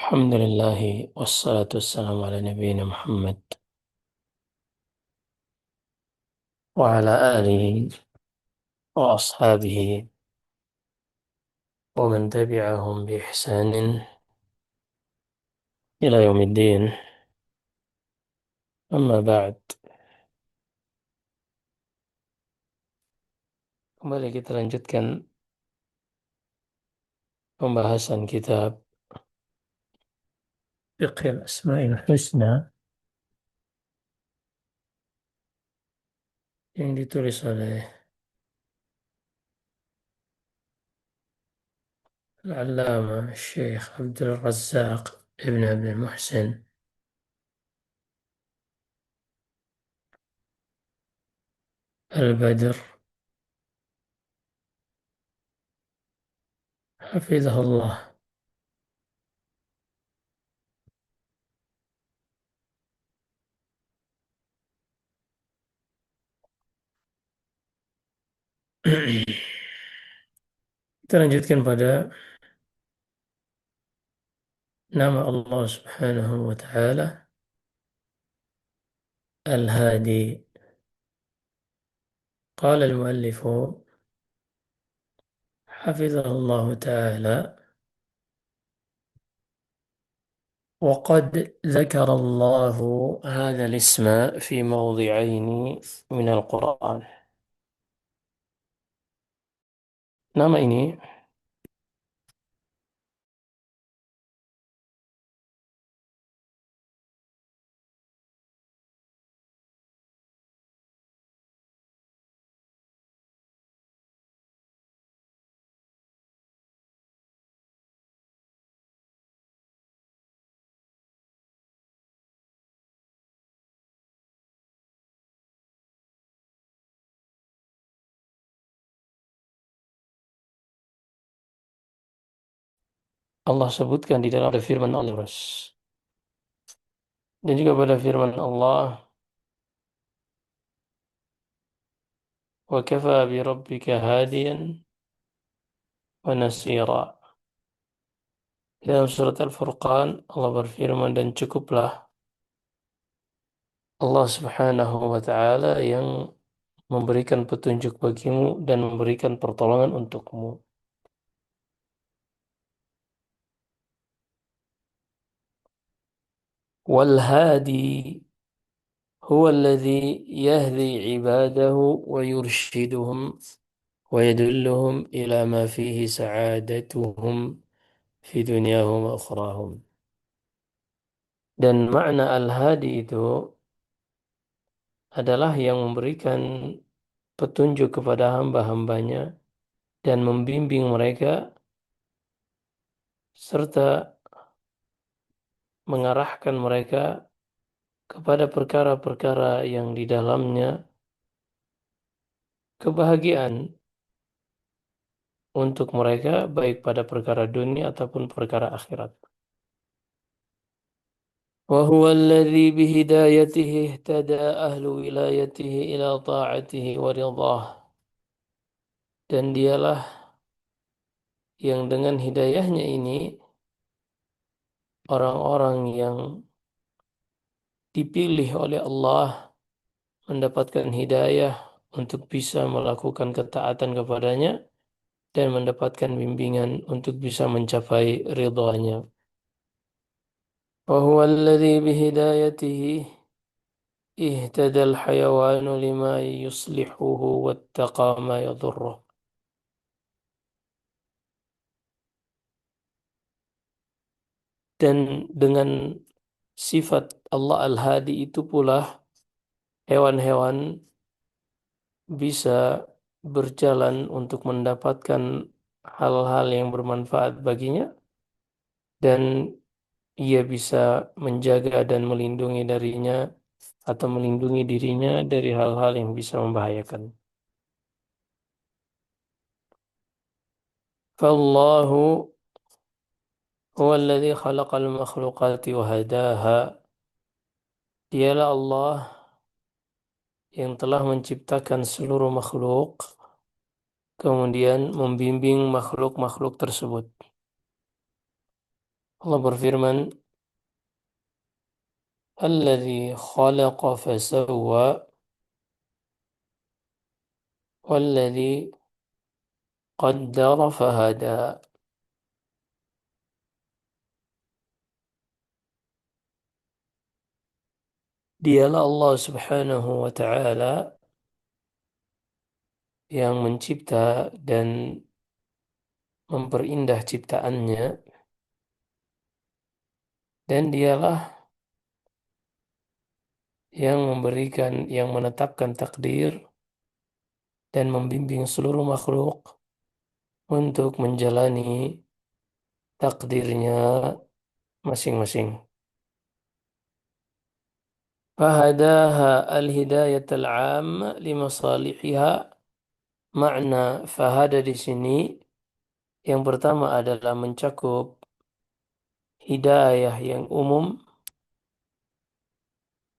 الحمد لله والصلاة والسلام على نبينا محمد وعلى آله وأصحابه ومن تبعهم بإحسان إلى يوم الدين. أما بعد, kembali kita lanjutkan pembahasan kitab Fiqh Al-Asma'il Husna yang ditulis oleh Al-Allama Syekh Abdul Razzaq Ibn Abdul Muhsin Al-Badr Hafizahullah. Kita lanjutkan pada nama Allah Subhanahu wa Ta'ala Al-Hadi. قال المؤلف حفظه الله تعالى: وقد ذكر الله هذا الاسم في موضعين من القرآن. Nama ini Allah sebutkan di dalam firman Allah dan juga pada firman Allah, wa kafa bi rabbika hadiyan wa nasira. Dalam surat Al-Furqan Allah berfirman, dan cukuplah Allah Subhanahu wa Ta'ala yang memberikan petunjuk bagimu dan memberikan pertolongan untukmu. Wal hadi huwa alladhi yahdi ibadahu wa yurshiduhum wa yadulluhum ila ma fihi sa'adatuhum fi dunyahum wa ukhrahum. Dan makna al-hadi itu adalah yang memberikan petunjuk kepada hamba-hambanya dan membimbing mereka serta mengarahkan mereka kepada perkara-perkara yang di dalamnya kebahagiaan untuk mereka, baik pada perkara dunia ataupun perkara akhirat. وهو الذي بهدايته اهتدى أهل ولايته إلى طاعته ورضاه. Dan dialah yang dengan hidayahnya ini orang-orang yang dipilih oleh Allah mendapatkan hidayah untuk bisa melakukan ketaatan kepadanya dan mendapatkan bimbingan untuk bisa mencapai ridhanya. وهو الذي بهدايته اهتدى الحيوان لما يصلحه واتقى ما يضره. Dan dengan sifat Allah Al-Hadi itu pula hewan-hewan bisa berjalan untuk mendapatkan hal-hal yang bermanfaat baginya, dan ia bisa menjaga dan melindungi darinya atau melindungi dirinya dari hal-hal yang bisa membahayakan. Fallahu huwa alladhi khalaqal makhluqati wa hadaha. Dialah Allah yang telah menciptakan seluruh makhluk, kemudian membimbing makhluk-makhluk tersebut. Allah berfirman, "Alladzi khalaqa fasawwa, walladzi qaddara fahada." Dialah Allah Subhanahu wa taala yang mencipta dan memperindah ciptaannya, dan dialah yang yang menetapkan takdir dan membimbing seluruh makhluk untuk menjalani takdirnya masing-masing. Fahadaha al-hidayat al-'amma limasalihiha. Makna fahada di sini yang pertama adalah mencakup hidayah yang umum,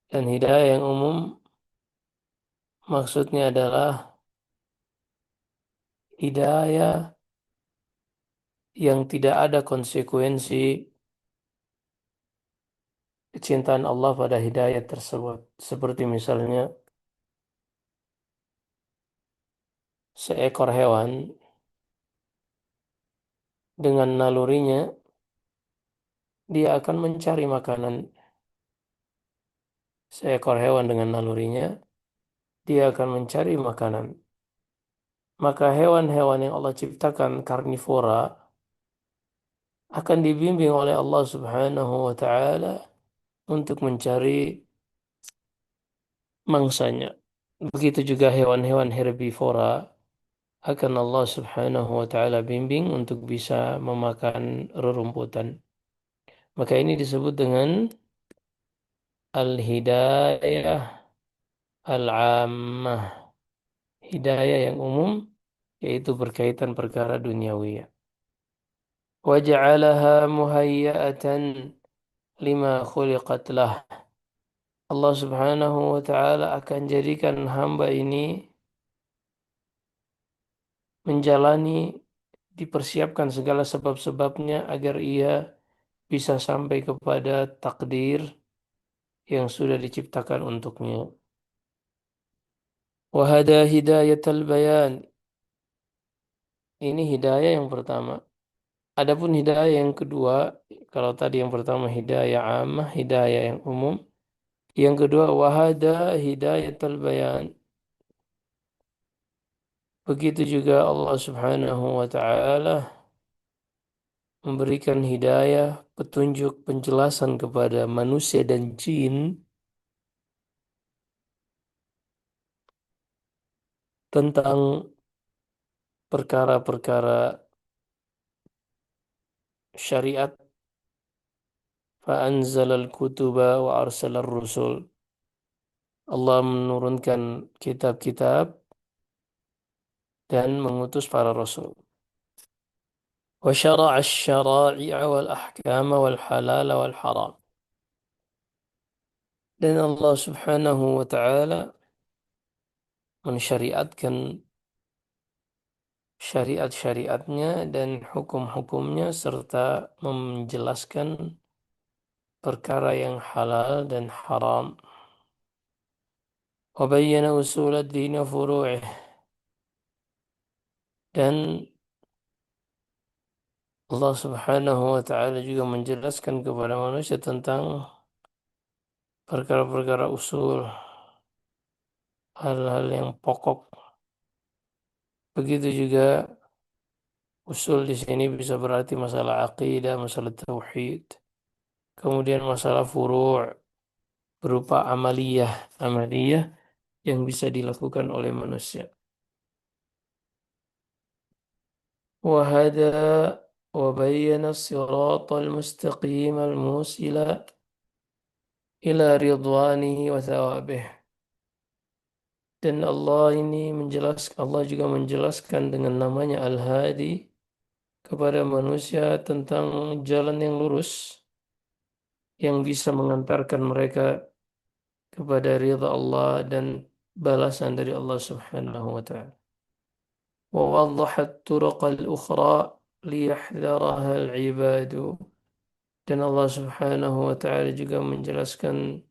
dan hidayah yang umum maksudnya adalah hidayah yang tidak ada konsekuensi kecintaan Allah pada hidayah tersebut. Seperti misalnya seekor hewan dengan nalurinya dia akan mencari makanan. Seekor hewan dengan nalurinya dia akan mencari makanan. Maka hewan-hewan yang Allah ciptakan karnivora akan dibimbing oleh Allah Subhanahu wa taala untuk mencari mangsanya. Begitu juga hewan-hewan herbivora akan Allah Subhanahu wa taala bimbing untuk bisa memakan rerumputan. Maka ini disebut dengan al-hidayah al-ammah, hidayah yang umum, yaitu berkaitan perkara duniawi. Waja'alaha muhayya'atan lima khuliqat lah. Allah Subhanahu wa taala akan jadikan hamba ini menjalani, dipersiapkan segala sebab-sebabnya agar ia bisa sampai kepada takdir yang sudah diciptakan untuknya. Wahada hidayatul bayan. Ini hidayah yang pertama. Adapun hidayah yang kedua, kalau tadi yang pertama hidayah ammah, hidayah yang umum. Yang kedua, wahada hidayatul bayan. Begitu juga Allah Subhanahu wa taala memberikan hidayah, petunjuk, penjelasan kepada manusia dan jin tentang perkara-perkara syariat. Fa'anzalal kutuba wa arsalar rusul. Allah menurunkan kitab-kitab dan mengutus para rasul. Wa syara'a syara'i'a wal ahkama wal halala wal haram. Dan Allah Subhanahu wa taala mensyariatkan syariat-syariatnya dan hukum-hukumnya serta menjelaskan perkara yang halal dan haram. Wa bayyana usul ad-din wa furu'ih. Dan Allah Subhanahu wa taala juga menjelaskan kepada manusia tentang perkara-perkara usul, hal-hal yang pokok. Begitu juga usul di sini bisa berarti masalah akidah, masalah tauhid. Kemudian masalah furu' berupa amaliyah, amaliyah yang bisa dilakukan oleh manusia. Wahada wa bayyana siratal mustaqim al-musila ila ridwanihi wa thawabih. Dan Allah juga menjelaskan dengan namanya Al-Hadi kepada manusia tentang jalan yang lurus yang bisa mengantarkan mereka kepada ridha Allah dan balasan dari Allah Subhanahu wa taala. Wa waddaha at-turuq al-ukhra liyahdharaha al-ibadu. Dan Allah Subhanahu wa Ta'ala juga menjelaskan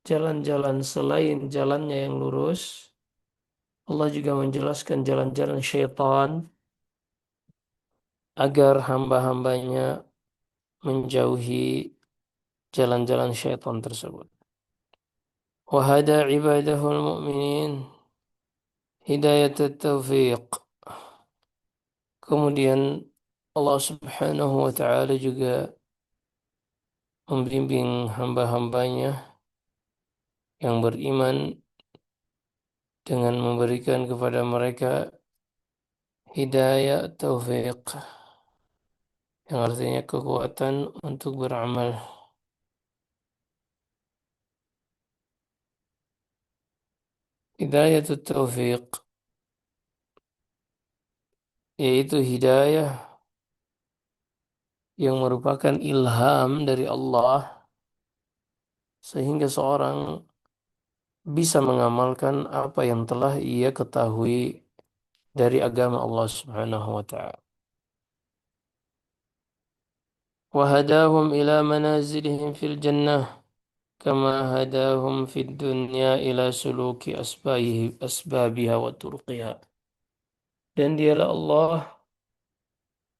jalan-jalan selain jalannya yang lurus. Allah juga menjelaskan jalan-jalan syaitan agar hamba-hambanya menjauhi jalan-jalan syaitan tersebut. Wahada ibadahul mu'minin hidayat taufiq. Kemudian Allah Subhanahu wa Ta'ala juga membimbing hamba-hambanya yang beriman dengan memberikan kepada mereka hidayah taufik yang artinya kekuatan untuk beramal. Hidayah taufik yaitu hidayah yang merupakan ilham dari Allah sehingga seorang bisa mengamalkan apa yang telah ia ketahui dari agama Allah Subhanahu wa taala. Wa hadahum ila manazilihim fil jannah kama hadahum fid dunya ila suluki asbabiha wa turuqiha. Dan dialah Allah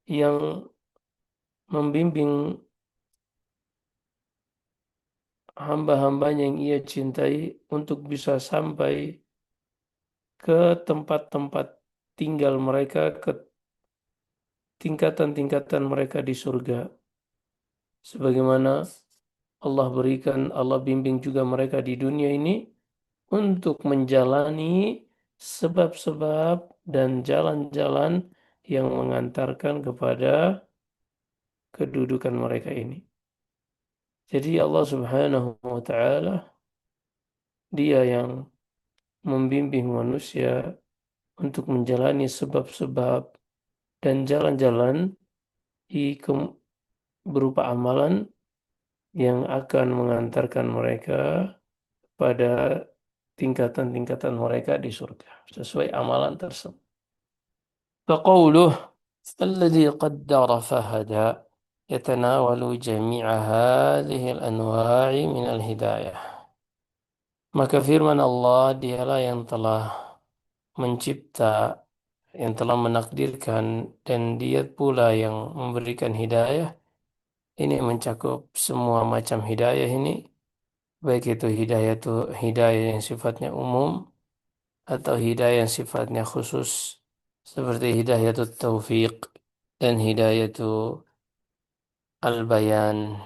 yang membimbing hamba-hambanya yang ia cintai untuk bisa sampai ke tempat-tempat tinggal mereka, ke tingkatan-tingkatan mereka di surga. Sebagaimana Allah bimbing juga mereka di dunia ini untuk menjalani sebab-sebab dan jalan-jalan yang mengantarkan kepada kedudukan mereka ini. Jadi Allah Subhanahu wa taala dia yang membimbing manusia untuk menjalani sebab-sebab dan jalan-jalan berupa amalan yang akan mengantarkan mereka pada tingkatan-tingkatan mereka di surga sesuai amalan tersebut. فقوله الذي قدر فهدى يتناول جميع هذه الأنواع من الهداية. Maka firman Allah dialah yang telah mencipta, yang telah menakdirkan, dan dia pula yang memberikan hidayah. Ini mencakup semua macam hidayah ini, baik itu hidayah yang sifatnya umum atau hidayah yang sifatnya khusus, seperti hidayah taufiq dan hidayah al-bayan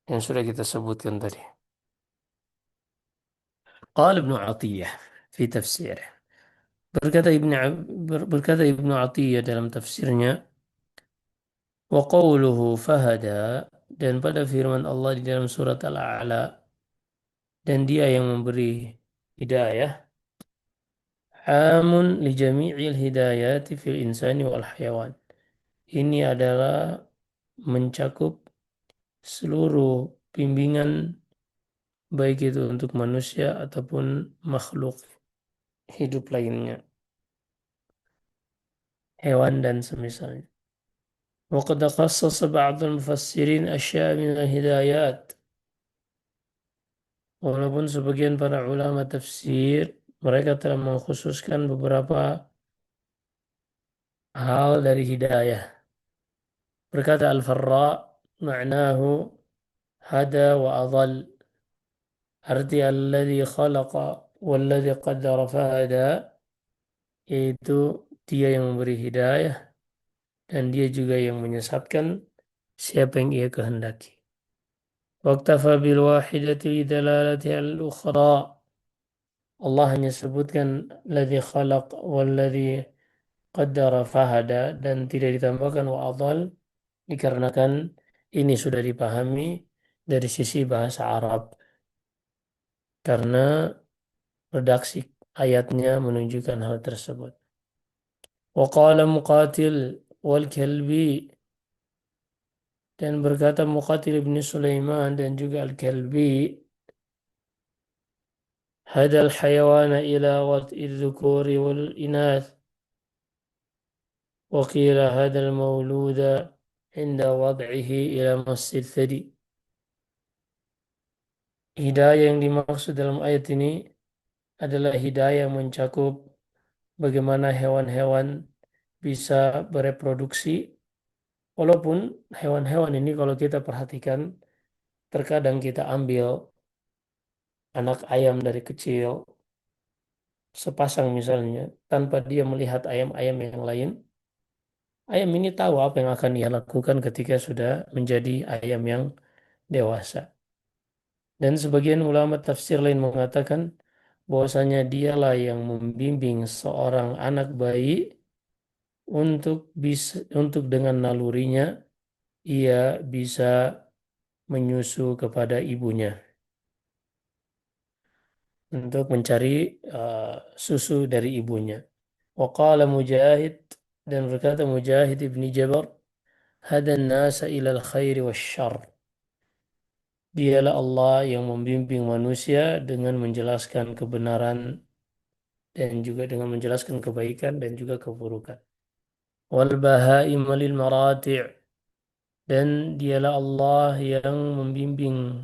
yang sudah kita sebutkan tadi. قال ابن عطية في تفسيره. Berkata Ibnu Atiyah dalam tafsirnya, wa qawluhu fahada, dan pada firman Allah di dalam surat Al-A'la, dan dia yang memberi hidayah, amun li jami'il hidayati fil insani wal hayawan. Ini adalah mencakup seluruh bimbingan baik itu untuk manusia ataupun makhluk hidup lainnya, hewan dan semisalnya. وقد خصص بعض المفسرين أشياء من الهدايات. Walaupun sebagian para ulama tafsir mereka telah mengkhususkan beberapa hal dari hidayah. Berkata Al-Farra, ma'nahu hada wa adhal. Arti alladhi khalaqa walladhi qaddara fahada, yaitu dia yang memberi hidayah dan dia juga yang menyesatkan siapa yang ia kehendaki. Waqtafa bil wahidati dalalati al-ukhra. Allah hanya sebutkan ladzi khalaq walladzi qaddara fahada dan tidak ditambahkan wa adhal dikarenakan ini sudah dipahami dari sisi bahasa Arab karena redaksi ayatnya menunjukkan hal tersebut. Wa qala Muqatil wal Kalbi, dan berkata Muqatil bin Sulaiman dan juga Al-Kalbi, hadal hayawana ila wad'i dzukuri wal inath wa qila hadal mauluda عند وضعه إلى مص الثدي. Hidayah yang dimaksud dalam ayat ini adalah hidayah yang mencakup bagaimana hewan-hewan bisa bereproduksi. Walaupun hewan-hewan ini kalau kita perhatikan, terkadang kita ambil anak ayam dari kecil, sepasang misalnya, tanpa dia melihat ayam-ayam yang lain. Ayam ini tahu apa yang akan ia lakukan ketika sudah menjadi ayam yang dewasa. Dan sebagian ulama tafsir lain mengatakan bahwasanya dialah yang membimbing seorang anak bayi untuk dengan nalurinya ia bisa menyusu kepada ibunya untuk mencari uh, susu dari ibunya. Waqala Mujahid, dan berkata Mujahid ibni Jabar, hadan nasa ilal khairi wasyarr. Dialah Allah yang membimbing manusia dengan menjelaskan kebenaran dan juga dengan menjelaskan kebaikan dan juga keburukan. Wal bahaim lil marati', dan dialah Allah yang membimbing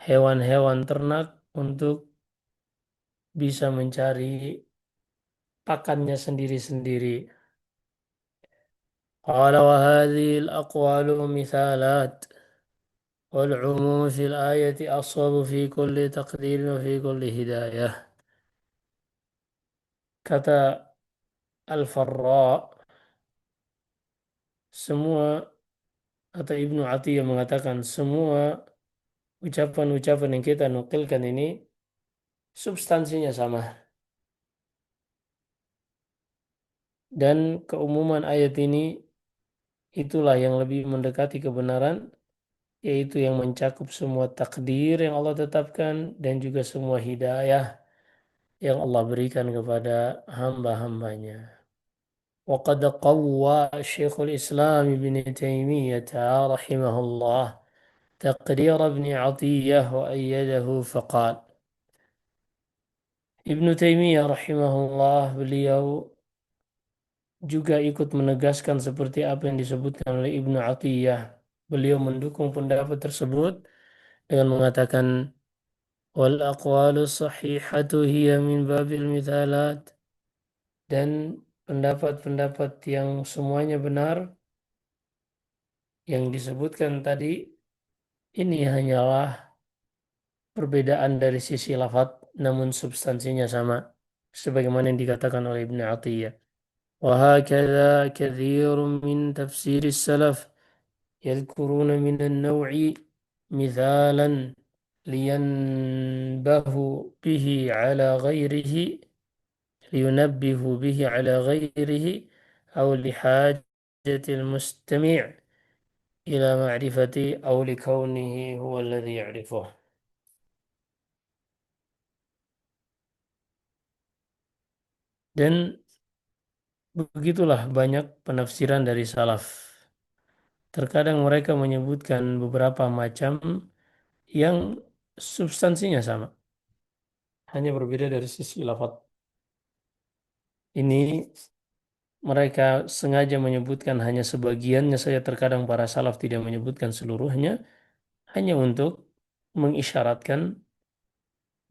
hewan-hewan ternak untuk bisa mencari pakannya sendiri-sendiri. Qala wa hadhihi al-aqwalu mithalat wal 'umum fil ayati aswabu fi kulli taqdir wa fi kulli hidayah. Kata Al-Farra, semua atau Ibnu Atiyah mengatakan semua ucapan-ucapan yang kita nukilkan ini substansinya sama, dan keumuman ayat ini itulah yang lebih mendekati kebenaran, yaitu yang mencakup semua takdir yang Allah tetapkan dan juga semua hidayah yang Allah berikan kepada hamba-hambanya. وقد قوى شيخ الإسلام ابن تيمية رحمه الله تقرير ابن عطية وأيده فقال. Ibnu Taimiyah rahimahullah, beliau juga ikut menegaskan seperti apa yang disebutkan oleh Ibnu Atiyah. Beliau mendukung pendapat tersebut dengan mengatakan wal aqwalu sahihatu hiya min babil mithalat, dan pendapat-pendapat yang semuanya benar yang disebutkan tadi ini hanyalah perbedaan dari sisi lafaz namun substansinya sama sebagaimana yang dikatakan oleh Ibnu Atiyah. وهكذا كثير من تفسير السلف يذكرون من النوع مثالا لينبهوا به على غيره لينبهوا به على غيره أو لحاجة المستمع إلى معرفة أو لكونه هو الذي يعرفه. Dan begitulah banyak penafsiran dari salaf. Terkadang mereka menyebutkan beberapa macam yang substansinya sama, hanya berbeda dari sisi lafaz. Ini mereka sengaja menyebutkan hanya sebagiannya saja, terkadang para salaf tidak menyebutkan seluruhnya, hanya untuk mengisyaratkan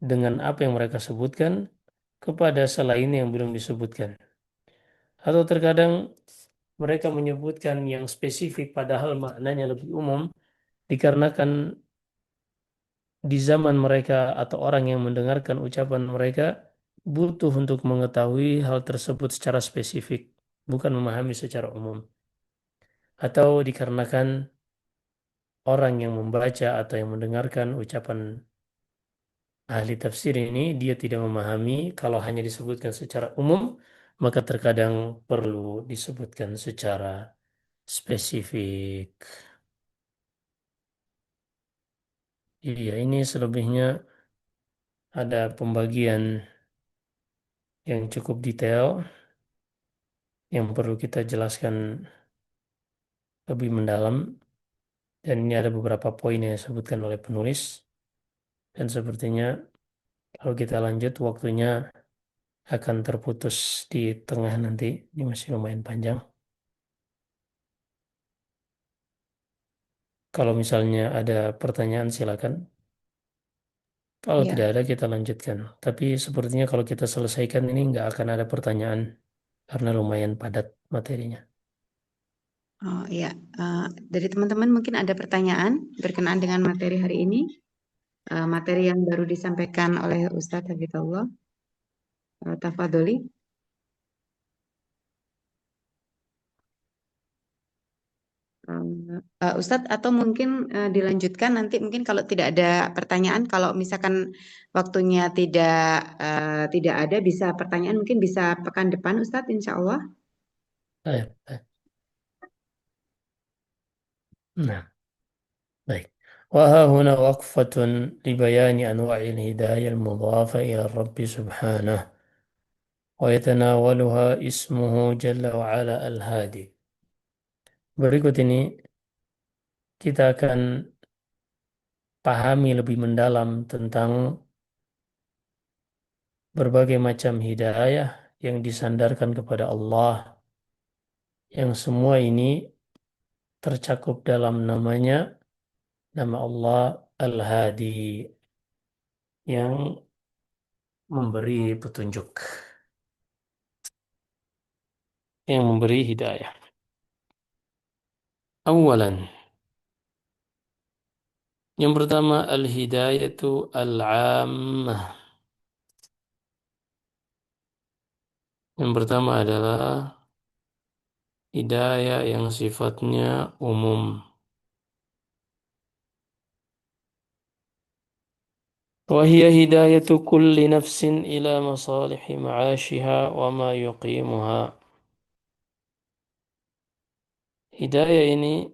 dengan apa yang mereka sebutkan kepada selain yang belum disebutkan. Atau terkadang mereka menyebutkan yang spesifik padahal maknanya lebih umum, dikarenakan di zaman mereka atau orang yang mendengarkan ucapan mereka butuh untuk mengetahui hal tersebut secara spesifik, bukan memahami secara umum. Atau dikarenakan orang yang membaca atau yang mendengarkan ucapan ahli tafsir ini, dia tidak memahami kalau hanya disebutkan secara umum, maka terkadang perlu disebutkan secara spesifik. Iya, ini selebihnya ada pembagian yang cukup detail yang perlu kita jelaskan lebih mendalam, dan ini ada beberapa poin yang disebutkan oleh penulis, dan sepertinya kalau kita lanjut waktunya akan terputus di tengah nanti. Ini masih lumayan panjang. Kalau misalnya ada pertanyaan silakan. Kalau Ya, tidak ada kita lanjutkan. Tapi sepertinya kalau kita selesaikan ini nggak akan ada pertanyaan karena lumayan padat materinya. oh iya. Dari teman-teman mungkin ada pertanyaan berkenaan dengan materi hari ini, materi yang baru disampaikan oleh Ustadz Habibullah. Tafadholi. Ustadz, atau mungkin dilanjutkan nanti mungkin kalau tidak ada pertanyaan, kalau misalkan waktunya tidak ada, bisa pertanyaan mungkin bisa pekan depan Ustadz, insya Allah. Baik, baik. Nah, baik. وها هنا وقفة لبيان أنواع الهداية المضافة إلى الرب سبحانه ويتناولها اسمه جل وعلا الهادي. Berikut ini kita akan pahami lebih mendalam tentang berbagai macam hidayah yang disandarkan kepada Allah, yang semua ini tercakup dalam namanya, nama Allah Al-Hadi, yang memberi petunjuk, yang memberi hidayah. Awalan, yang pertama al-hidayatu al-ammah. Yang pertama adalah hidayah yang sifatnya umum. وهي هداية كل نفس إلى مصالح معاشها وما يقيمها. Hidayah ini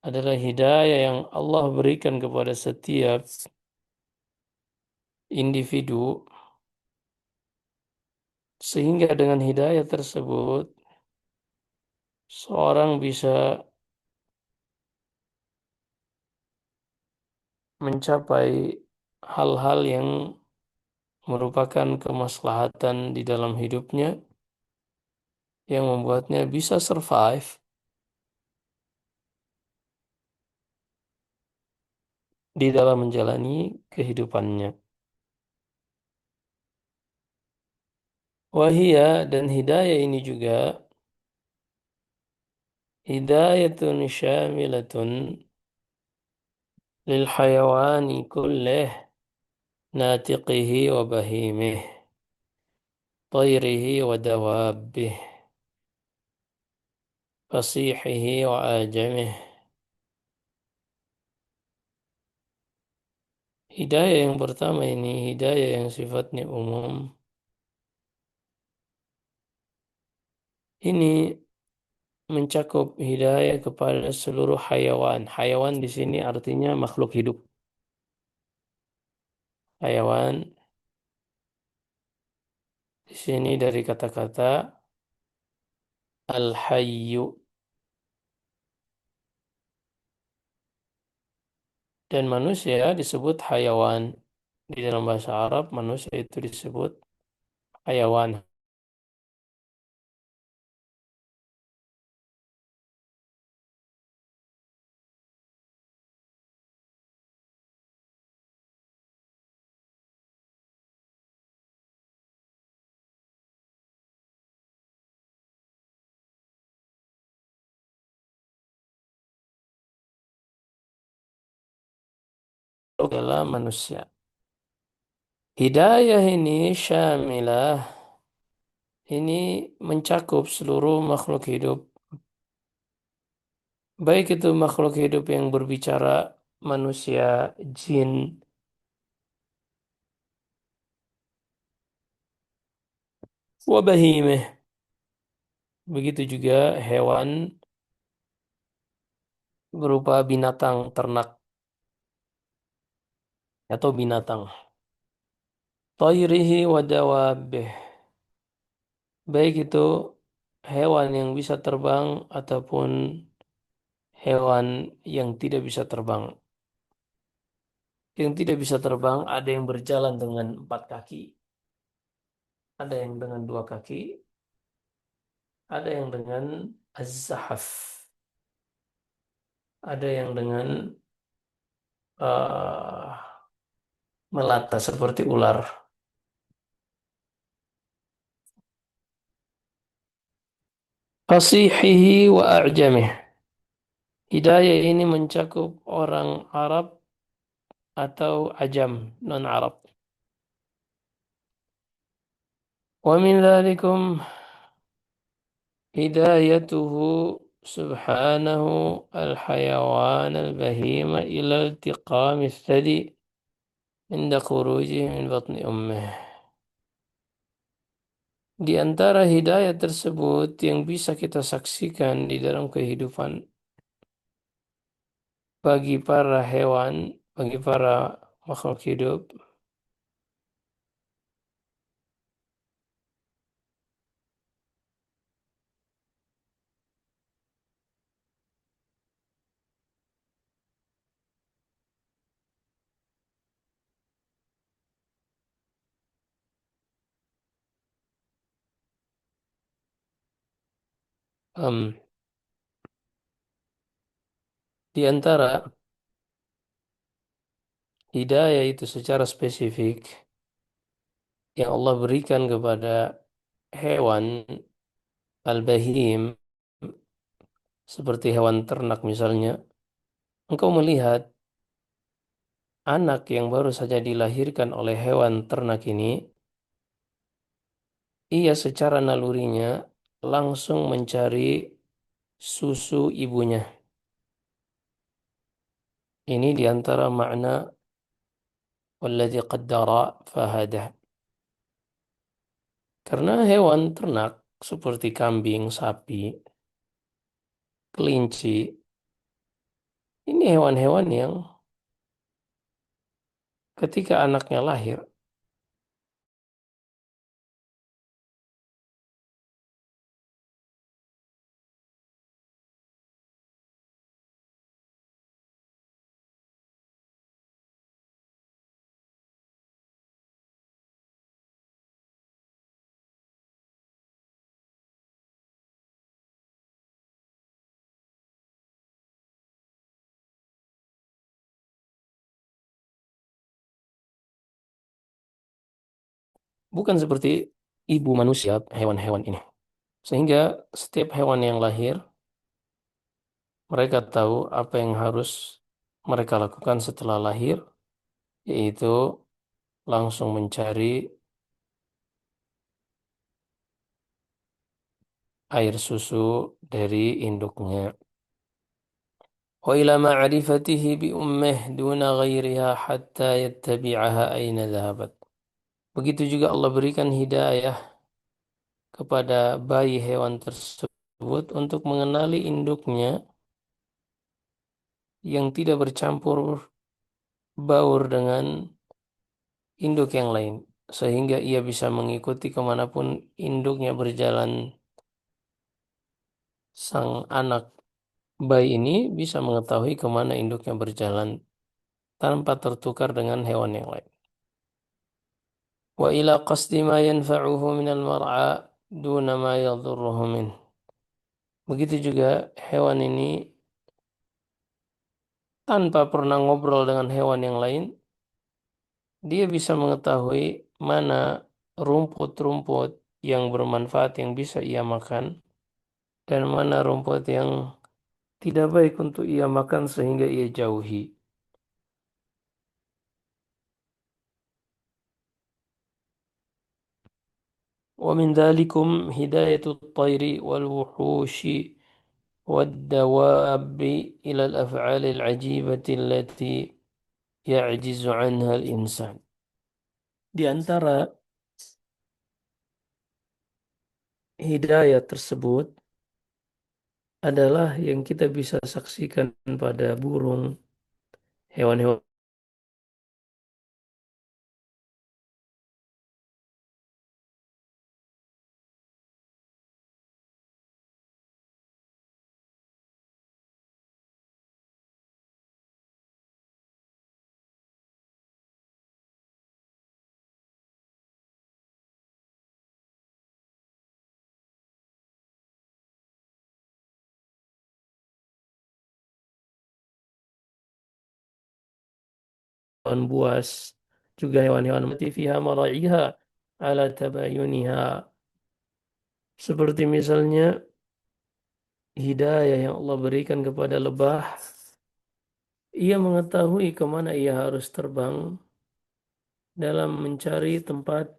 adalah hidayah yang Allah berikan kepada setiap individu, sehingga dengan hidayah tersebut seorang bisa mencapai hal-hal yang merupakan kemaslahatan di dalam hidupnya, yang membuatnya bisa survive di dalam menjalani kehidupannya. Wahia, dan hidayah ini juga hidayatun syamilatun lil hayawani kullih, natiqihi wa bahimih, طيره ودوابه، فصيحه وآجمه. Hidayah yang pertama ini hidayah yang sifatnya umum. Ini mencakup hidayah kepada seluruh hayawan. Hayawan di sini artinya makhluk hidup. Hayawan di sini dari kata-kata al-hayyu, dan manusia disebut hayawan. Di dalam bahasa Arab manusia itu disebut hayawan. Adalah manusia. Hidayah ini syamilah, ini mencakup seluruh makhluk hidup. Baik itu makhluk hidup yang berbicara, manusia, jin, wabahimeh. Begitu juga hewan berupa binatang ternak atau binatang. Tayrihi wa dawabih. Baik itu hewan yang bisa terbang ataupun hewan yang tidak bisa terbang. Yang tidak bisa terbang ada yang berjalan dengan 4 kaki, ada yang dengan 2 kaki, ada yang dengan az-zahaf. ada yang dengan eh, melata seperti ular. Fasihihi wa a'jamih. Hidayah ini mencakup orang Arab atau ajam, non-Arab. Wa min dzalikum hidayatuhu subhanahu al-hayawan al-bahima ila iltiqami thadi inda khurujihi min batni ummih. Di antara hidayah tersebut yang bisa kita saksikan di dalam kehidupan bagi para hewan, bagi para makhluk hidup, em, di antara hidayah itu secara spesifik yang Allah berikan kepada hewan al-bahim, seperti hewan ternak misalnya, engkau melihat anak yang baru saja dilahirkan oleh hewan ternak ini, ia secara nalurinya langsung mencari susu ibunya. Ini diantara makna walladzi qaddara fahadah. Karena hewan ternak seperti kambing, sapi, kelinci, ini hewan-hewan yang ketika anaknya lahir, bukan seperti ibu manusia, hewan-hewan ini. Sehingga setiap hewan yang lahir, mereka tahu apa yang harus mereka lakukan setelah lahir, yaitu langsung mencari air susu dari induknya. Wa ila ma'rifatihi bi ummih duna ghairiha hatta yattabi'aha aina dhahabat. Begitu juga Allah berikan hidayah kepada bayi hewan tersebut untuk mengenali induknya yang tidak bercampur baur dengan induk yang lain, sehingga ia bisa mengikuti kemanapun induknya berjalan. Sang anak bayi ini bisa mengetahui kemana induknya berjalan tanpa tertukar dengan hewan yang lain. Wa ila qasdi ma yanfa'uhu minal mar'a duna ma yadhurruhu min. Begitu juga hewan ini tanpa pernah ngobrol dengan hewan yang lain, dia bisa mengetahui mana rumput-rumput yang bermanfaat yang bisa ia makan dan mana rumput yang tidak baik untuk ia makan sehingga ia jauhi. ومن ذلكم هداية الطير والوحوش والدواب إلى الأفعال العجيبة التي يعجز عنها الإنسان. Di antara hidayah tersebut adalah yang kita bisa saksikan pada burung, hewan-hewan hewan buas, juga hewan-hewan mati fiha mara'iha ala tabayuniha. Seperti misalnya hidayah yang Allah berikan kepada lebah, ia mengetahui kemana ia harus terbang dalam mencari tempat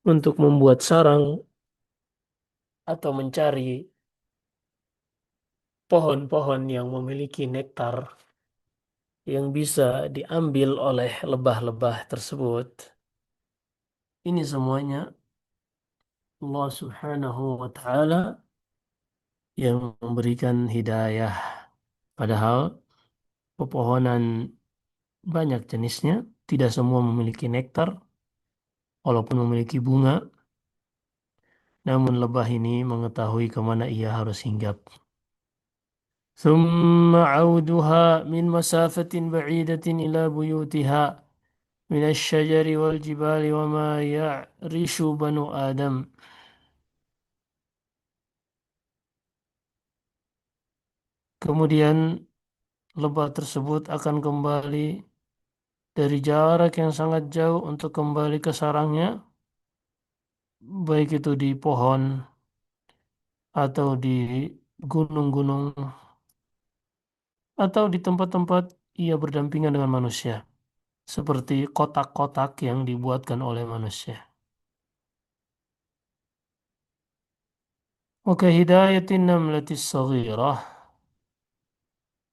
untuk membuat sarang atau mencari pohon-pohon yang memiliki nektar yang bisa diambil oleh lebah-lebah tersebut. Ini semuanya Allah Subhanahu wa Ta'ala yang memberikan hidayah. Padahal pepohonan banyak jenisnya, tidak semua memiliki nektar, walaupun memiliki bunga, namun lebah ini mengetahui kemana ia harus hinggap. ثم عودها من مسافة بعيدة إلى بيوتها من الشجر والجبال وما يعرش بنو آدم. Kemudian lebah tersebut akan kembali dari jarak yang sangat jauh untuk kembali ke sarangnya, baik itu di pohon atau di gunung-gunung atau di tempat-tempat ia berdampingan dengan manusia, seperti kotak-kotak yang dibuatkan oleh manusia. وكهداية النملة الصغيرة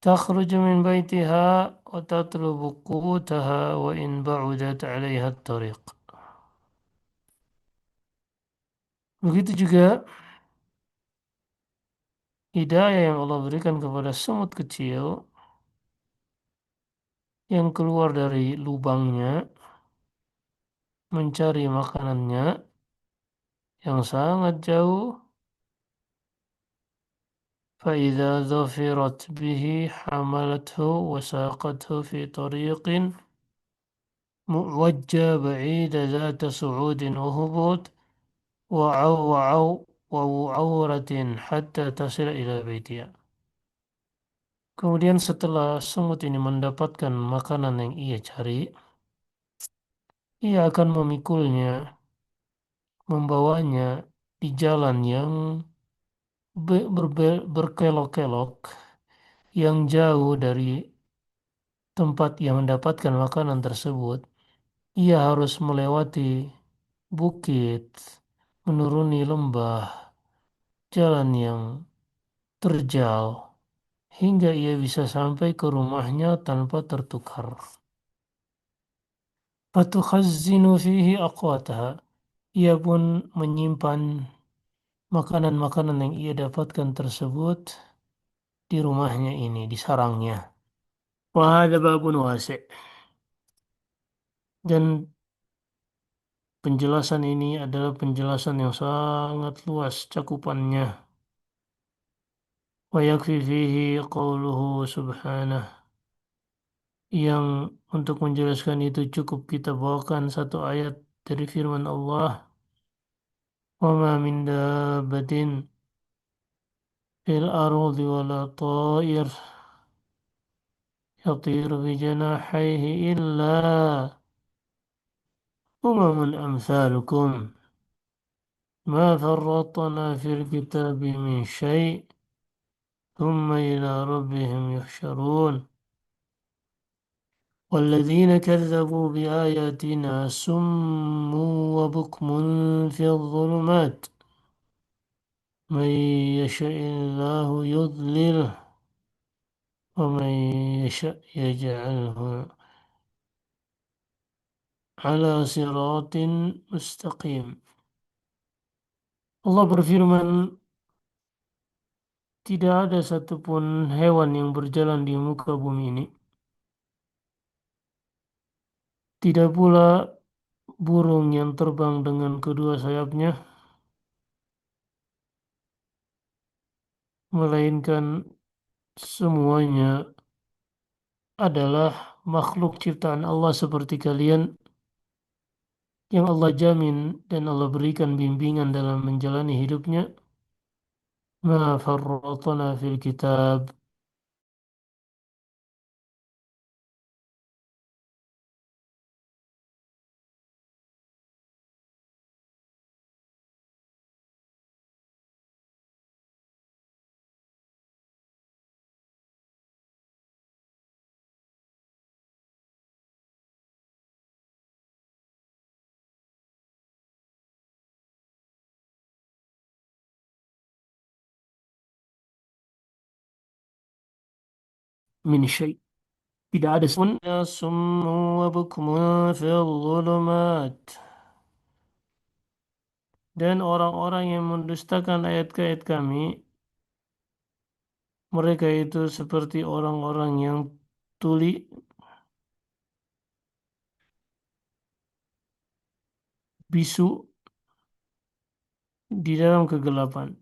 تخرج من بيتها وتطلب قوتها وإن بعدت عليها الطريق. Begitu juga hidayah yang Allah berikan kepada semut kecil yang keluar dari lubangnya mencari makanannya yang sangat jauh. فإذا ظفرت به حملته وساقته في طريق معوج بعيد ذات صعود وهبوط وعوعو وعورة حتى تصل إلى بيتها. Kemudian setelah semut ini mendapatkan makanan yang ia cari, ia akan memikulnya, membawanya di jalan yang berkelok-kelok, yang jauh dari tempat ia mendapatkan makanan tersebut. Ia harus melewati bukit, menuruni lembah, jalan yang terjal, hingga ia bisa sampai ke rumahnya tanpa tertukar. Fatukhazzinu fihi aqwataha. Ia pun menyimpan makanan-makanan yang ia dapatkan tersebut di rumahnya ini, di sarangnya. Wahada babun wasi'. Dan penjelasan ini adalah penjelasan yang sangat luas cakupannya. Wa yakfi fihi qawluhu subhanah. Yang untuk menjelaskan itu cukup kita bawakan satu ayat dari firman Allah. Wa ma min dabbatin fil ardi wala ta'ir yatiru bi janahihi illa umamun amsalukum. Ma farratna fil kitabi min syai' thumma ila rabbihim yuhsyarun. والذين كذبوا بآياتنا سم وبكم في الظلمات من يشاء الله يضلله ومن يشاء يجعله على صراط مستقيم. Allah berfirman, tidak ada satupun hewan yang berjalan di muka bumi ini, tidak pula burung yang terbang dengan kedua sayapnya, melainkan semuanya adalah makhluk ciptaan Allah seperti kalian yang Allah jamin dan Allah berikan bimbingan dalam menjalani hidupnya. Ma farratna fil kitab. min syai'. Tidak ada summu wa bukmun fil dhulumat. Dan orang-orang yang mendustakan ayat-ayat kami, mereka itu seperti orang-orang yang tuli, bisu di dalam kegelapan.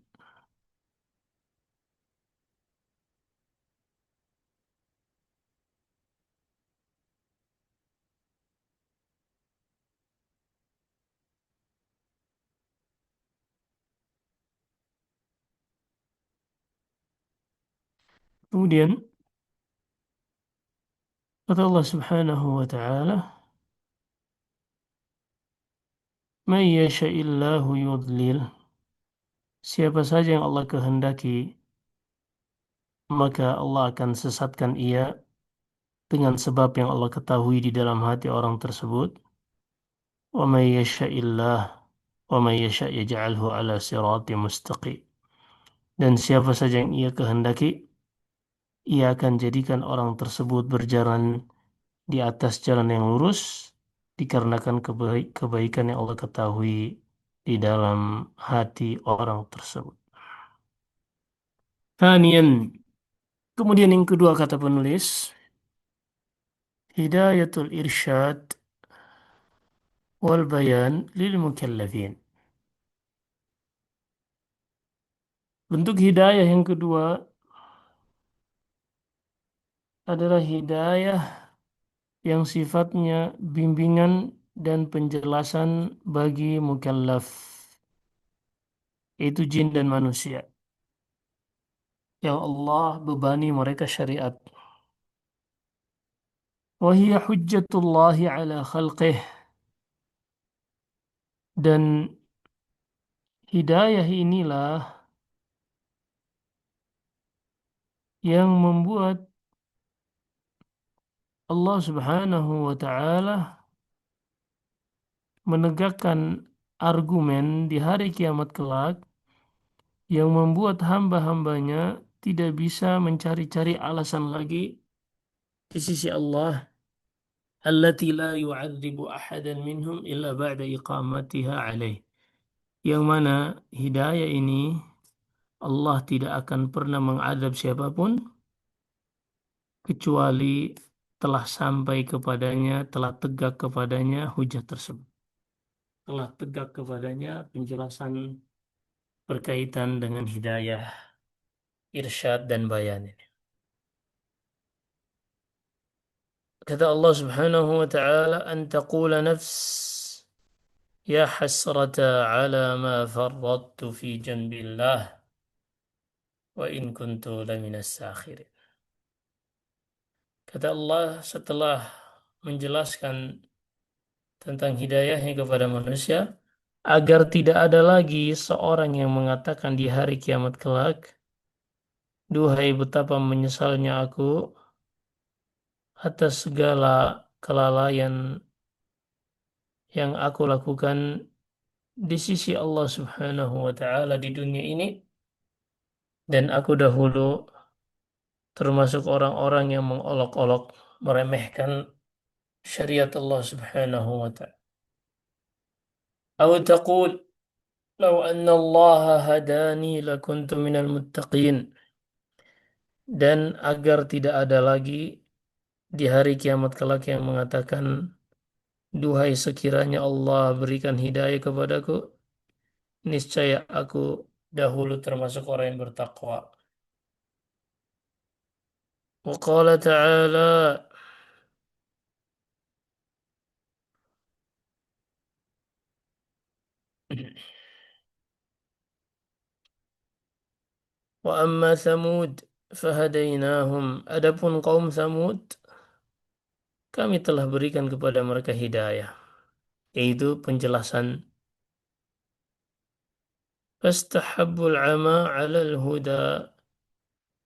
Kemudian kata Allah Subhanahu wa taala, "May yasha'illahu yudlil." Siapa saja yang Allah kehendaki, maka Allah akan sesatkan ia dengan sebab yang Allah ketahui di dalam hati orang tersebut. Wa may yasha'illah wa may yasha' yaj'alhu ala siratim mustaqim. Dan siapa saja yang ia kehendaki, ia akan jadikan orang tersebut berjalan di atas jalan yang lurus dikarenakan kebaikan yang Allah ketahui di dalam hati orang tersebut. Thaniyan, kemudian yang kedua kata penulis, hidayatul irsyad wal bayan lil mukallafin. Bentuk hidayah yang kedua adalah hidayah yang sifatnya bimbingan dan penjelasan bagi mukallaf, yaitu jin dan manusia, yang Allah bebani mereka syariat. Wahia hujjatullahi ala khalqih. Dan hidayah inilah yang membuat Allah Subhanahu wa taala menegakkan argumen di hari kiamat kelak yang membuat hamba-hambanya tidak bisa mencari-cari alasan lagi di sisi Allah, allati la yu'adzibu ahadan minhum illa ba'da iqamatiha alaih, yang mana hidayah ini Allah tidak akan pernah mengadab siapapun kecuali telah sampai kepadanya, telah tegak kepadanya hujah tersebut. Telah tegak kepadanya penjelasan berkaitan dengan hidayah, irsyad dan bayan ini. Kata Allah Subhanahu wa taala, "An taqula nafs ya hasrata ala ma farrattu fi janbillah wa in kuntu laminas sakhirin." Kata Allah setelah menjelaskan tentang hidayahnya kepada manusia, agar tidak ada lagi seorang yang mengatakan di hari kiamat kelak, duhai betapa menyesalnya aku atas segala kelalaian yang aku lakukan di sisi Allah Subhanahu wa taala di dunia ini, dan aku dahulu termasuk orang-orang yang mengolok-olok, meremehkan syariat Allah Subhanahu wa taala. Atau taqul law anna Allah hadani lakuntu minal muttaqin. Dan agar tidak ada lagi di hari kiamat kelak yang mengatakan, duhai sekiranya Allah berikan hidayah kepadaku, niscaya aku dahulu termasuk orang yang bertakwa. Wa qala ta'ala, wa amma Thamud fahadainahum. Adapun kaum Thamud, kami telah berikan kepada mereka hidayah, yaitu penjelasan. Fastahabbul ama 'alal huda.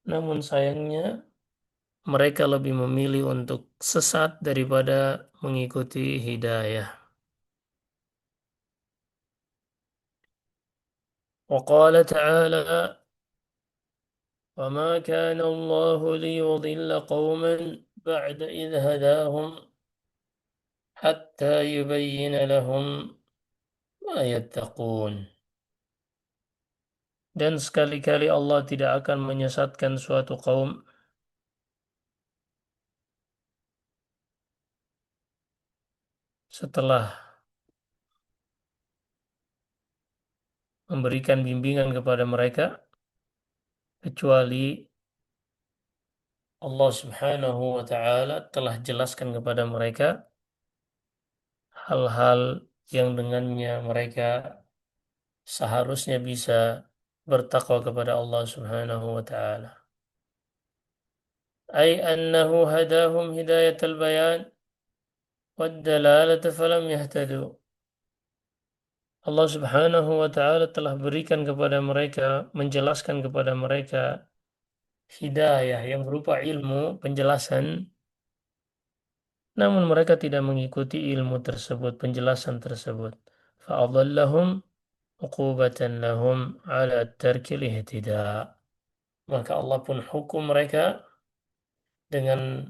Namun sayangnya mereka lebih memilih untuk sesat daripada mengikuti hidayah. Wa qala ta'ala, وما كان الله ليضل قوما بعد إذ هداهم حتى يبين لهم ما يتقون. Dan sekali-kali Allah tidak akan menyesatkan suatu kaum setelah memberikan bimbingan kepada mereka, kecuali Allah Subhanahu wa Ta'ala telah jelaskan kepada mereka hal-hal yang dengannya mereka seharusnya bisa bertakwa kepada Allah Subhanahu wa Ta'ala. Ay annahu hadahum hidayatal bayan wad dalalata falam yahtadu. Allah Subhanahu wa Ta'ala telah berikan kepada mereka, menjelaskan kepada mereka hidayah yang berupa ilmu, penjelasan, namun mereka tidak mengikuti ilmu tersebut, penjelasan tersebut. Fa'adallahum uqubatan lahum ala tarkil ihtida. Maka Allah pun hukum mereka dengan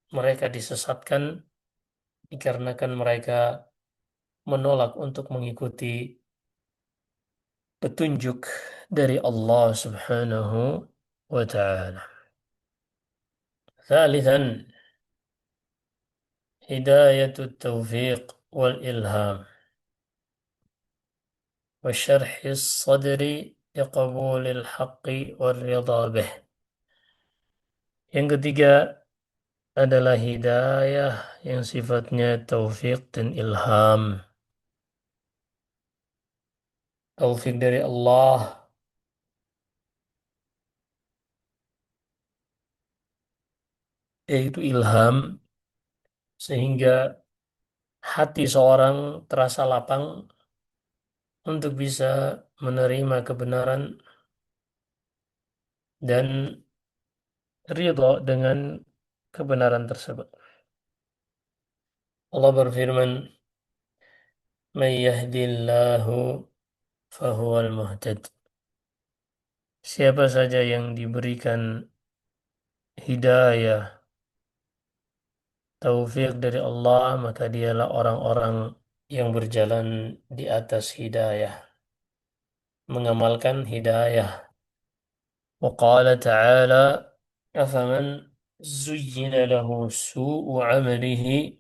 mereka disesatkan dikarenakan mereka menolak untuk mengikuti petunjuk dari Allah Subhanahu wa Ta'ala. ثالثا هداية التوفيق والإلهام وشرح الصدر لقبول الحق والرضا به. Yang ketiga adalah hidayah yang sifatnya taufik dan ilham. Taufik dari Allah, yaitu ilham, sehingga hati seorang terasa lapang untuk bisa menerima kebenaran dan ridho dengan kebenaran tersebut. Allah berfirman, "Man yahdillahu fahuwal muhtad." Siapa saja yang diberikan hidayah, taufik dari Allah, maka dialah orang-orang yang berjalan di atas hidayah, mengamalkan hidayah. Wa qala ta'ala, "Afaman zuyyina lahu su'u 'amalihi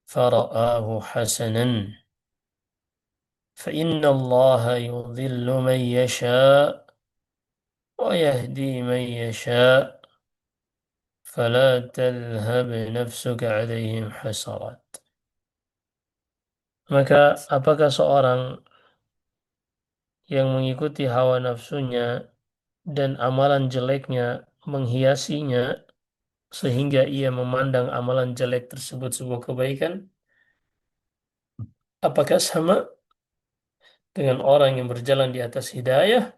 fara'ahu hasanan." فإن الله يضل من يشاء ويهدي من يشاء فلا تذهب نفسك عليهم حسرات. Maka apakah seorang yang mengikuti hawa nafsunya dan amalan jeleknya menghiasinya sehingga ia memandang amalan jelek tersebut sebuah kebaikan? Apakah sama dengan orang yang berjalan di atas hidayah?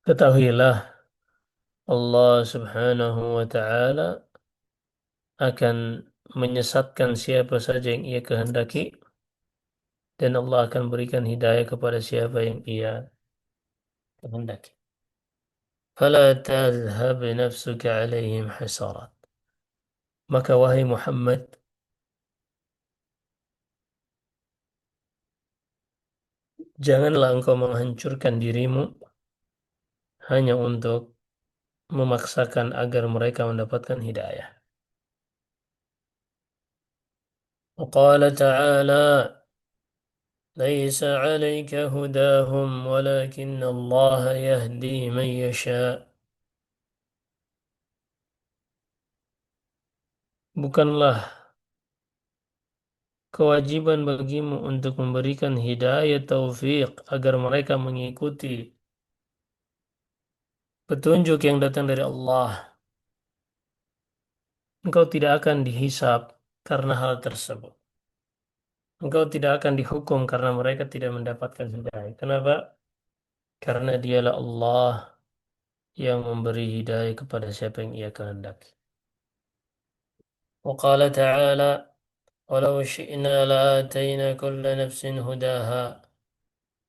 Ketahuilah Allah Subhanahu wa Ta'ala akan menyesatkan siapa saja yang ia kehendaki, dan Allah akan berikan hidayah kepada siapa yang ia kehendaki. فلا تذهب نفسك عليهم حسرات. Maka wahai Muhammad, janganlah engkau menghancurkan dirimu hanya untuk memaksakan agar mereka mendapatkan hidayah. وقال تعالى ليس عليك هداهم ولكن الله يهدي من يشاء. Bukanlah kewajiban bagimu untuk memberikan hidayah taufik agar mereka mengikuti petunjuk yang datang dari Allah. Engkau tidak akan dihisab karena hal tersebut. Engkau tidak akan dihukum karena mereka tidak mendapatkan hidayah. Kenapa? Karena dialah Allah yang memberi hidayah kepada siapa yang ia kehendaki. وقال تعالى ولو شئنا لآتينا كل نفس هداها.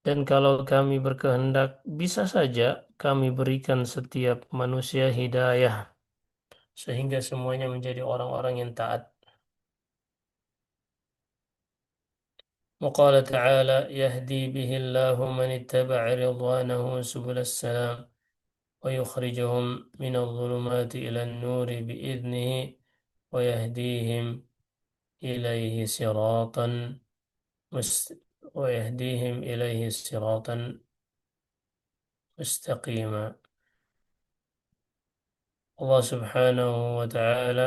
Dan kalau kami berkehendak, bisa saja kami berikan setiap manusia hidayah sehingga semuanya menjadi orang-orang yang taat. وقال تعالى يهدي به الله من اتبع رضوانه سبل السلام ويخرجهم من الظلمات إلى النور بإذنه ويهديهم إليه صراطا ويهديهم إليه صراطا مستقيما. الله سبحانه وتعالى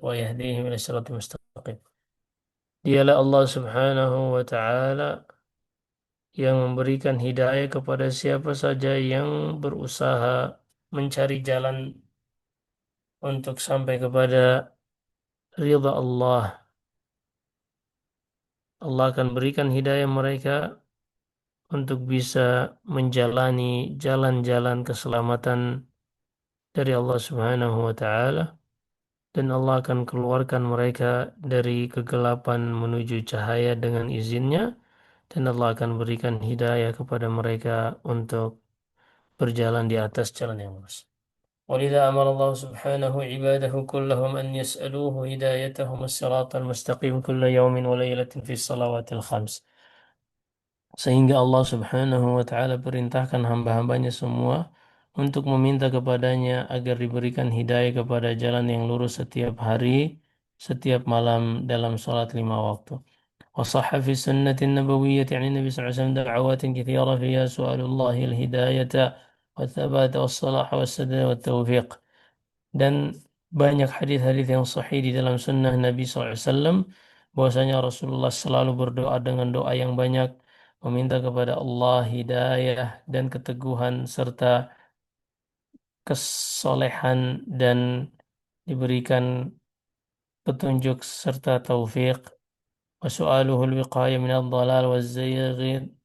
ويهديهم إلى صراط مستقيم. Dialah Allah Subhanahu wa Ta'ala yang memberikan hidayah kepada siapa saja yang berusaha mencari jalan untuk sampai kepada ridha Allah. Allah akan berikan hidayah mereka untuk bisa menjalani jalan-jalan keselamatan dari Allah Subhanahu wa Ta'ala, dan Allah akan keluarkan mereka dari kegelapan menuju cahaya dengan izinnya, dan Allah akan berikan hidayah kepada mereka untuk berjalan di atas jalan yang lurus. ولذا أمر الله سبحانه عباده كلهم أن يسألوه هدايتهم الصراط المستقيم كل يوم وليلة في الصلوات الخمس. Sehingga Allah Subhanahu wa Ta'ala perintahkan hamba-hambanya semua untuk meminta kepadanya agar diberikan hidayah kepada jalan yang lurus setiap hari, setiap malam dalam salat 5 waktu. وصح في السنة النبوية عن النبي صلى الله عليه وسلم دعوات كثيرة فيها سؤال الله الهداية والثبات والصلاح والسداد والتوفيق. Dan banyak hadis-hadis yang sahih di dalam sunnah Nabi SAW bahwasanya Rasulullah selalu berdoa dengan doa yang banyak, meminta kepada Allah hidayah dan keteguhan serta kesolehan, dan diberikan petunjuk serta taufik. وسؤاله الوقاية من الضلال والزيغ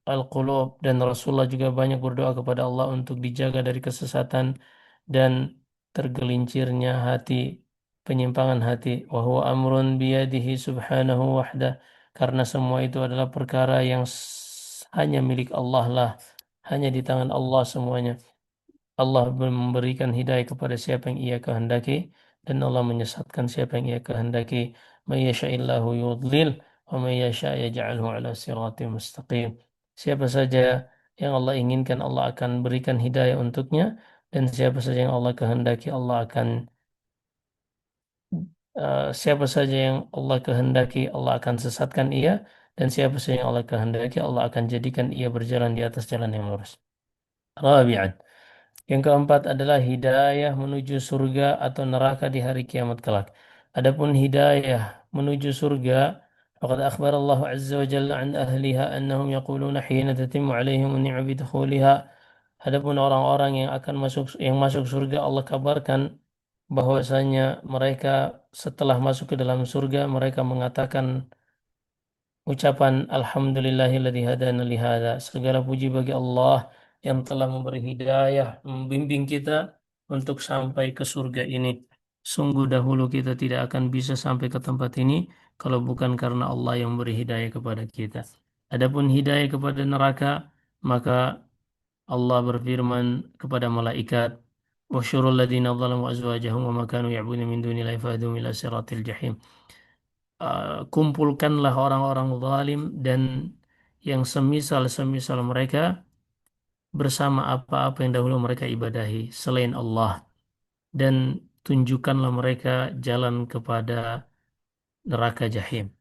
القلوب, dan Rasulullah juga banyak berdoa kepada Allah untuk dijaga dari kesesatan dan tergelincirnya hati, penyimpangan hati. Wa huwa amrun biyadihi subhanahu wahdah, karena semua itu adalah perkara yang hanya milik Allah lah, hanya di tangan Allah semuanya. Allah memberikan hidayah kepada siapa yang ia kehendaki, dan Allah menyesatkan siapa yang ia kehendaki. May yasha'illahu yudlil wa may yasha' yaj'alhu ala siratim mustaqim. Siapa saja yang Allah inginkan, Allah akan berikan hidayah untuknya, dan siapa saja yang Allah kehendaki, siapa saja yang Allah kehendaki, Allah akan sesatkan ia, dan siapa saja yang Allah kehendaki, Allah akan jadikan ia berjalan di atas jalan yang lurus. Rabi'an, yang keempat adalah hidayah menuju surga atau neraka di hari kiamat kelak. Adapun hidayah menuju surga, faqad akhbar Allah Azza wa Jalla an ahliha annahum yaquluna hina tatimmu alaihim ni'ma bidukhuliha. Adapun orang-orang yang masuk surga, Allah kabarkan bahwasanya mereka setelah masuk ke dalam surga mereka mengatakan ucapan Alhamdulillahilladzi hadana li hadza. Segala puji bagi Allah yang telah memberi hidayah, membimbing kita untuk sampai ke surga ini. Sungguh dahulu kita tidak akan bisa sampai ke tempat ini kalau bukan karena Allah yang memberi hidayah kepada kita. Adapun hidayah kepada neraka, maka Allah berfirman kepada malaikat, "Wasyurul ladzina dzalamu azwajahum wa ma kanu ya'buduna min dunillahi fahdhum ila siratil jahim." Kumpulkanlah orang-orang zalim dan yang semisal-semisal mereka bersama apa-apa yang dahulu mereka ibadahi selain Allah, dan tunjukkanlah mereka jalan kepada neraka jahim.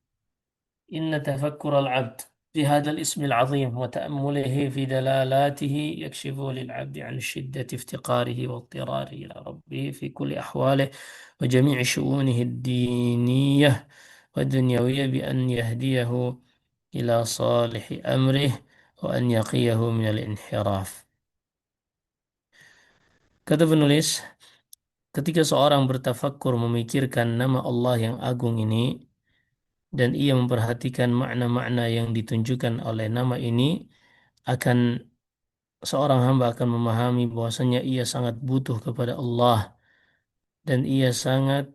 إن تفكر العبد في هذا الاسم العظيم وتأمله في دلالاته يكشف للعبد عن شدة افتقاره واضطراره إلى ربه في كل أحواله وجميع شؤونه الدينية والدنيوية بأن يهديه إلى صالح أمره وأن يقيه من الانحراف. Kata penulis, ketika seorang bertafakkur memikirkan nama Allah yang agung ini, dan ia memperhatikan makna-makna yang ditunjukkan oleh nama ini, akan seorang hamba akan memahami bahwasanya ia sangat butuh kepada Allah, dan ia sangat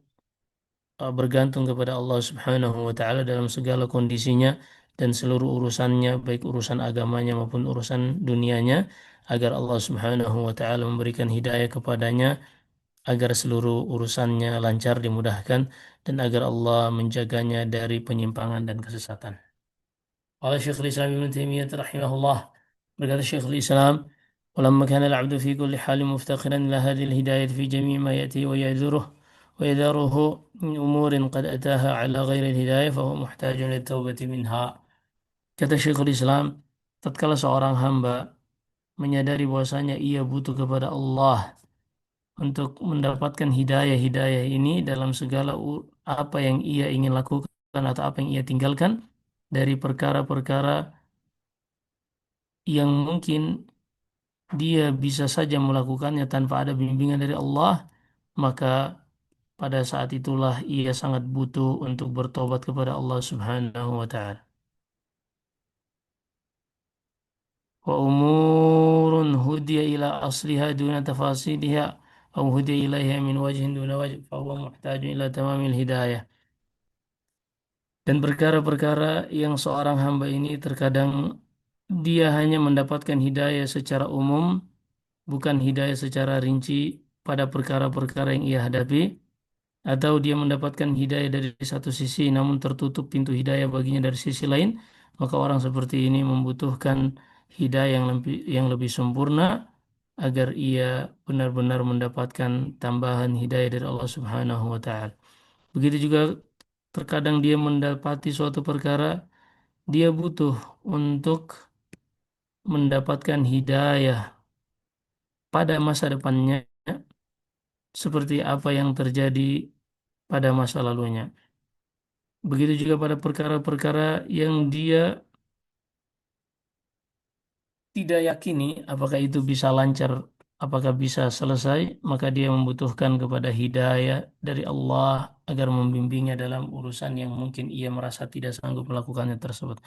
bergantung kepada Allah Subhanahu wa taala dalam segala kondisinya, dan seluruh urusannya, baik urusan agamanya maupun urusan dunianya, agar Allah Subhanahu wa Ta'ala memberikan hidayah kepadanya, agar seluruh urusannya lancar dimudahkan, dan agar Allah menjaganya dari penyimpangan dan kesesatan. قال شيخ الإسلام ابن تيمية رحمه الله berkata شيخ الإسلام ولما كان العبد في كل حال مفتقرا إلى هذه الهداية في جميع ما يأتي ويذره من أمور قد أتاها على غير الهداية فهو محتاج للتوبة منها. Kata Syekhul Islam, tatkala seorang hamba menyadari bahwasanya ia butuh kepada Allah untuk mendapatkan hidayah-hidayah ini dalam segala apa yang ia ingin lakukan atau apa yang ia tinggalkan dari perkara-perkara yang mungkin dia bisa saja melakukannya tanpa ada bimbingan dari Allah, maka pada saat itulah ia sangat butuh untuk bertobat kepada Allah Subhanahu wa Ta'ala. Wa umurun hudiya ila asliha duna tafasiliha au hudiya ilaiha min wajhin duna wajh fa huwa muhtajun ila tamamil hidayah. Dan perkara-perkara yang seorang hamba ini terkadang dia hanya mendapatkan hidayah secara umum, bukan hidayah secara rinci pada perkara-perkara yang ia hadapi, atau dia mendapatkan hidayah dari satu sisi namun tertutup pintu hidayah baginya dari sisi lain, maka orang seperti ini membutuhkan hidayah yang lebih sempurna agar ia benar-benar mendapatkan tambahan hidayah dari Allah Subhanahu wa Ta'ala. Begitu juga terkadang dia mendapati suatu perkara, dia butuh untuk mendapatkan hidayah pada masa depannya seperti apa yang terjadi pada masa lalunya. Begitu juga pada perkara-perkara yang dia tidak yakini apakah itu bisa lancar, apakah bisa selesai, maka dia membutuhkan kepada hidayah dari Allah agar membimbingnya dalam urusan yang mungkin ia merasa tidak sanggup melakukannya tersebut.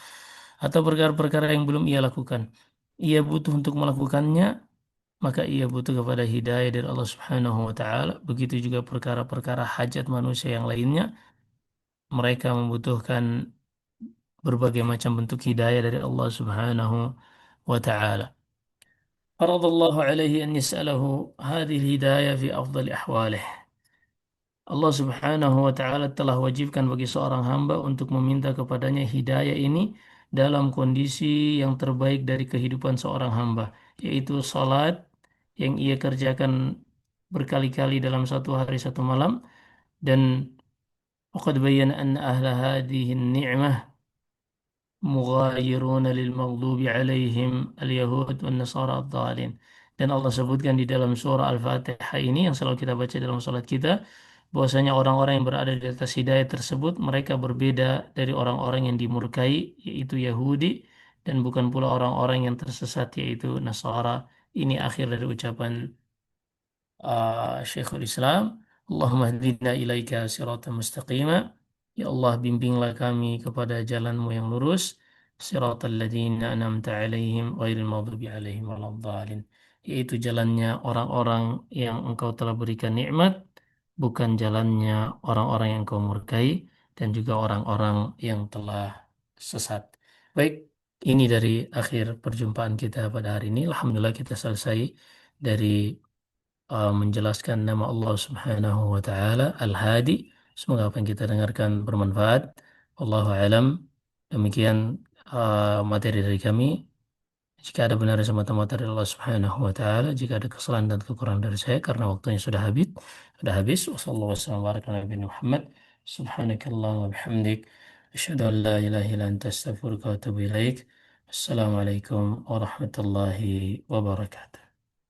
Atau perkara-perkara yang belum ia lakukan. Ia butuh untuk melakukannya, maka ia butuh kepada hidayah dari Allah Subhanahu wa Ta'ala. Begitu juga perkara-perkara hajat manusia yang lainnya, mereka membutuhkan berbagai macam bentuk hidayah dari Allah Subhanahu wa Ta'ala. فرض الله عليه أن يسأله هذه الهداية في أفضل أحواله. Allah Subhanahu wa Ta'ala telah wajibkan bagi seorang hamba untuk meminta kepadanya hidayah ini dalam kondisi yang terbaik dari kehidupan seorang hamba, yaitu salat yang ia kerjakan berkali-kali dalam satu hari satu malam, dan وقد بين أن أهل هذه النعمة مغايرون للمغضوب عليهم اليهود والنصارى الضالين. Dan Allah sebutkan di dalam surah Al-Fatihah ini yang selalu kita baca dalam salat kita, bahwasanya orang-orang yang berada di atas hidayah tersebut mereka berbeda dari orang-orang yang dimurkai, yaitu Yahudi, dan bukan pula orang-orang yang tersesat, yaitu Nasara. Ini akhir dari ucapan Syekhul Islam. Allahumma hdina ilaika siratan mustaqima. Ya Allah, bimbinglah kami kepada jalanmu yang lurus. Siratal ladzina an'amta alaihim ghairil maghdubi alaihim waladdallin. Yaitu jalannya orang-orang yang engkau telah berikan nikmat, bukan jalannya orang-orang yang kau murkai, dan juga orang-orang yang telah sesat. Baik, ini dari akhir perjumpaan kita pada hari ini. Alhamdulillah kita selesai dari menjelaskan nama Allah Subhanahu wa Ta'ala Al-Hadi. Semoga apa yang kita dengarkan bermanfaat. Wallahu alam. Demikian materi dari kami. Jika ada benar semata-mata dari Allah Subhanahu wa Ta'ala, jika ada kesalahan dan kekurangan dari saya karena waktunya sudah habis. Wassalamualaikum warahmatullahi wabarakatuh. Muhammad. Subhanakallah wa bihamdik. Asyhadu an la ilaha illa anta astaghfiruka wa atubu ilaik. Assalamualaikum warahmatullahi wabarakatuh.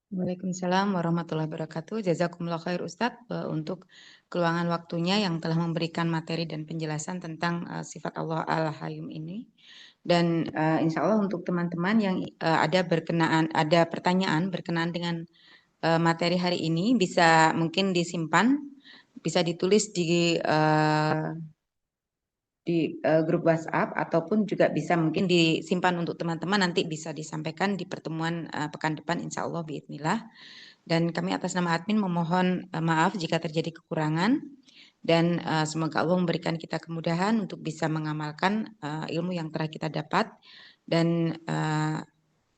Waalaikumsalam warahmatullahi wabarakatuh. Jazakumullah khair Ustadz untuk keluangan waktunya yang telah memberikan materi dan penjelasan tentang sifat Allah Al-Hayyum ini. Dan insya Allah untuk teman-teman yang ada pertanyaan berkenaan dengan materi hari ini bisa mungkin disimpan, bisa ditulis di grup WhatsApp ataupun juga bisa mungkin disimpan untuk teman-teman nanti bisa disampaikan di pertemuan pekan depan insya Allah biidznillah. Dan kami atas nama admin memohon maaf jika terjadi kekurangan Dan semoga Allah memberikan kita kemudahan untuk bisa mengamalkan ilmu yang telah kita dapat. Dan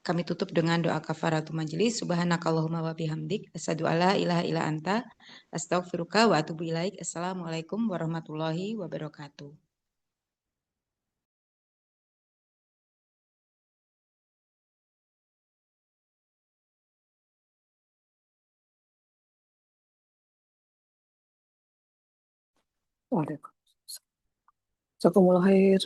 kami tutup dengan doa kafaratul majelis. Subhanakallahumma wa bihamdik. Asyhadu alla ilaha illa anta. Astaghfiruka wa atubu ilaik. Assalamualaikum warahmatullahi wabarakatuh. Waalaikumsalam. Jazakumullah khair.